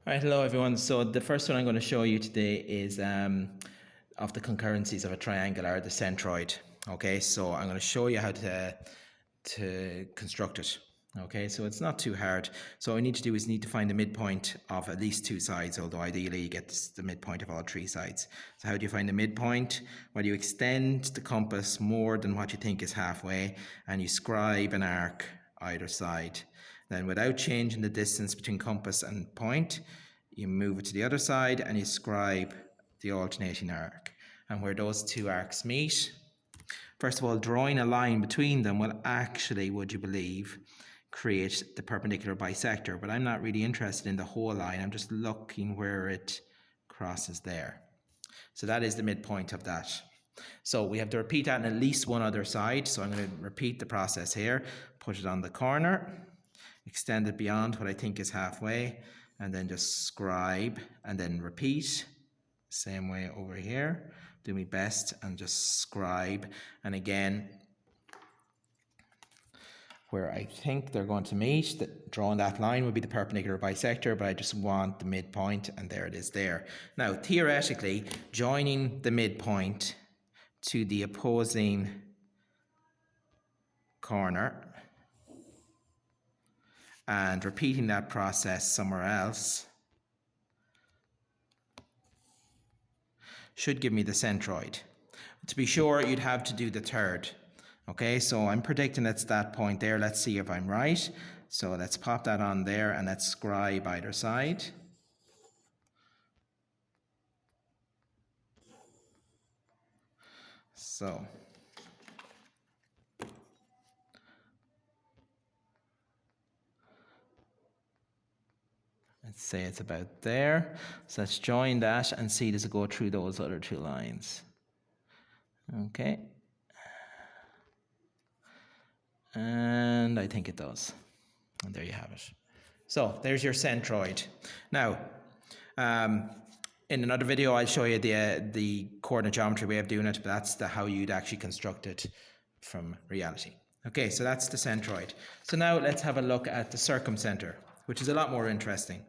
All right, hello everyone. So the first one I'm going to show you today is of the concurrencies of a triangle, or the centroid. Okay, so I'm going to show you how to construct it. Okay, so it's not too hard. So all we need to do is need to find the midpoint of at least two sides, although ideally you get the midpoint of all three sides. So how do you find the midpoint? Well, you extend the compass more than what you think is halfway, and you scribe an arc either side. Then without changing the distance between compass and point, you move it to the other side and you scribe the alternating arc. And where those two arcs meet, first of all, drawing a line between them will actually, would you believe, create the perpendicular bisector. But I'm not really interested in the whole line. I'm just looking where it crosses there. So that is the midpoint of that. So we have to repeat that on at least one other side. So I'm going to repeat the process here, put it on the corner, extend it beyond what I think is halfway, and then just scribe and then repeat. Same way over here. Do my best and just scribe. And again, where I think they're going to meet, drawing that line would be the perpendicular bisector, but I just want the midpoint, and there it is there. Now, theoretically, joining the midpoint to the opposing corner and repeating that process somewhere else should give me the centroid. To be sure, you'd have to do the third. Okay, so I'm predicting it's that point there. Let's see if I'm right. So let's pop that on there and let's scribe either side. So let's say it's about there. So let's join that and see does it go through those other two lines. Okay. And I think it does. And there you have it. So there's your centroid. Now, in another video, I'll show you the coordinate geometry way of doing it, but that's how you'd actually construct it from reality. Okay, so that's the centroid. So now let's have a look at the circumcentre, which is a lot more interesting.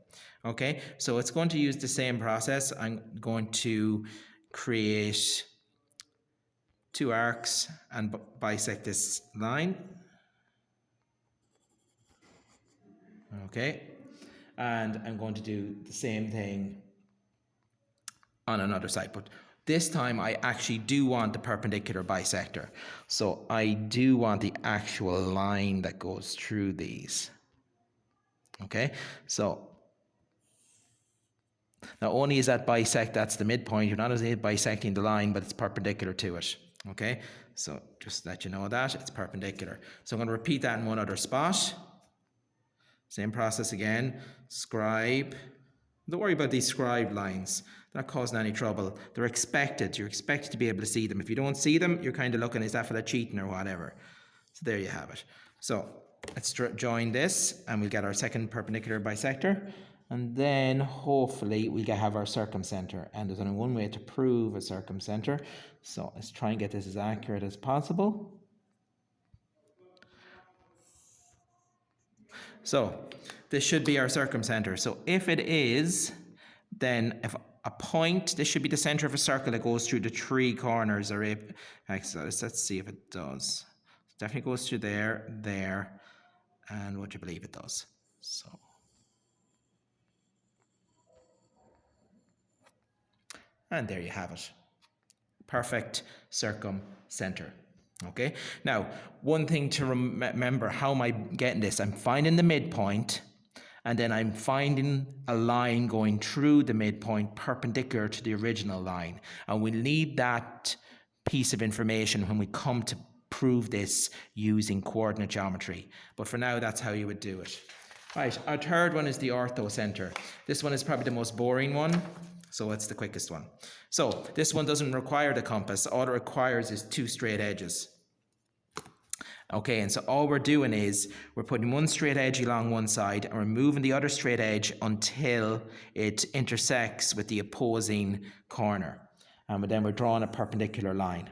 Okay, so it's going to use the same process. I'm going to create two arcs and bisect this line. Okay, and I'm going to do the same thing on another side, but this time I actually do want the perpendicular bisector. So I do want the actual line that goes through these. Okay, so not only is that bisect, that's the midpoint, you're not only bisecting the line, but it's perpendicular to it. Okay, so just let you know that it's perpendicular. So I'm going to repeat that in one other spot. Same process again, scribe. Don't worry about these scribe lines. They're not causing any trouble. They're expected. You're expected to be able to see them. If you don't see them, you're kind of looking, is that for the cheating or whatever? So there you have it. So let's join this and we'll get our second perpendicular bisector. And then hopefully we'll have our circumcentre. And there's only one way to prove a circumcentre. So let's try and get this as accurate as possible. So this should be our circumcentre. So if it is, then if a point, this should be the centre of a circle that goes through the three corners. Or let's see if it does. It definitely goes through there, there, and would you believe it does? So. And there you have it. Perfect circumcentre. Okay, now one thing to remember, how am I getting this? I'm finding the midpoint and then I'm finding a line going through the midpoint perpendicular to the original line, and we'll need that piece of information when we come to prove this using coordinate geometry, but for now that's how you would do it. Right, our third one is the orthocentre. This one is probably the most boring one, so it's the quickest one. So this one doesn't require the compass. All it requires is two straight edges. Okay, and so all we're doing is we're putting one straight edge along one side and we're moving the other straight edge until it intersects with the opposing corner. And then we're drawing a perpendicular line.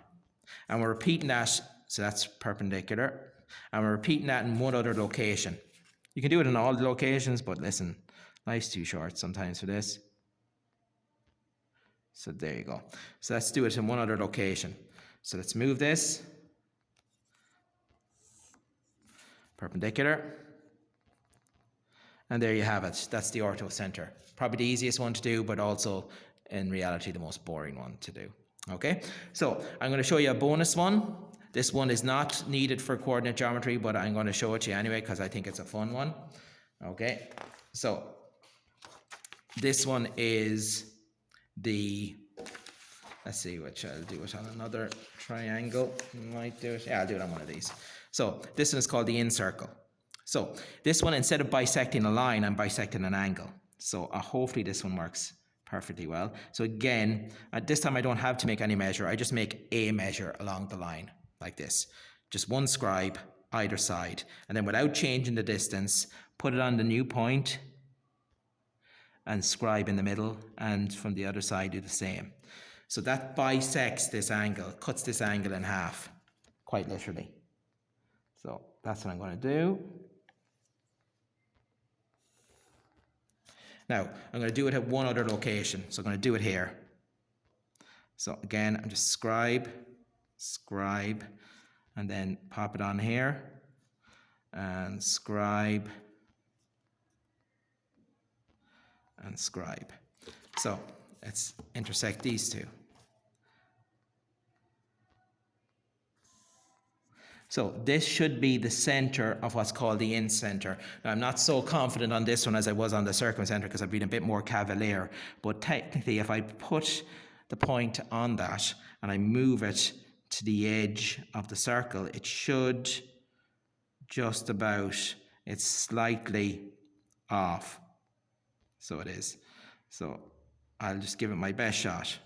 And we're repeating that, so that's perpendicular. And we're repeating that in one other location. You can do it in all the locations, but listen, Life's too short sometimes for this. So there you go. So let's do it in one other location. So let's move this. Perpendicular. And there you have it. That's the orthocentre. Probably the easiest one to do, but also in reality the most boring one to do. Okay, so I'm going to show you a bonus one. This one is not needed for coordinate geometry, but I'm going to show it to you anyway because I think it's a fun one. Okay, so this one is the, let's see which I'll do it on another triangle. Might do it. Yeah, I'll do it on one of these. So this one is called the Incircle. So this one, instead of bisecting a line, I'm bisecting an angle. So hopefully this one works perfectly well. So again, at this time I don't have to make any measure. I just make a measure along the line like this. Just one scribe either side. And then without changing the distance, put it on the new point and scribe in the middle, and from the other side do the same. So that bisects this angle, cuts this angle in half, quite literally. So that's what I'm going to do. Now, I'm going to do it at one other location. So I'm going to do it here. So again, I'm just scribe, and then pop it on here, and scribe, and scribe. So let's intersect these two. So this should be the center of what's called the Incircle. Now, I'm not so confident on this one as I was on the Circumcentre because I've been a bit more cavalier. But technically, if I put the point on that and I move it to the edge of the circle, it should just about, it's slightly off. So it is. So I'll just give it my best shot.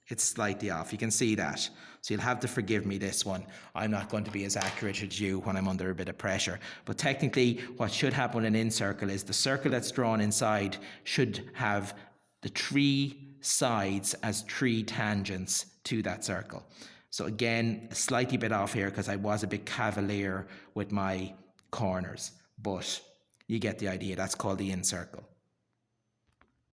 It's slightly off. You can see that. So you'll have to forgive me this one. I'm not going to be as accurate as you when I'm under a bit of pressure. But technically, what should happen in Incircle is the circle that's drawn inside should have the 3 sides as 3 tangents to that circle. So again, a slightly bit off here because I was a bit cavalier with my corners. But you get the idea. That's called the Incircle.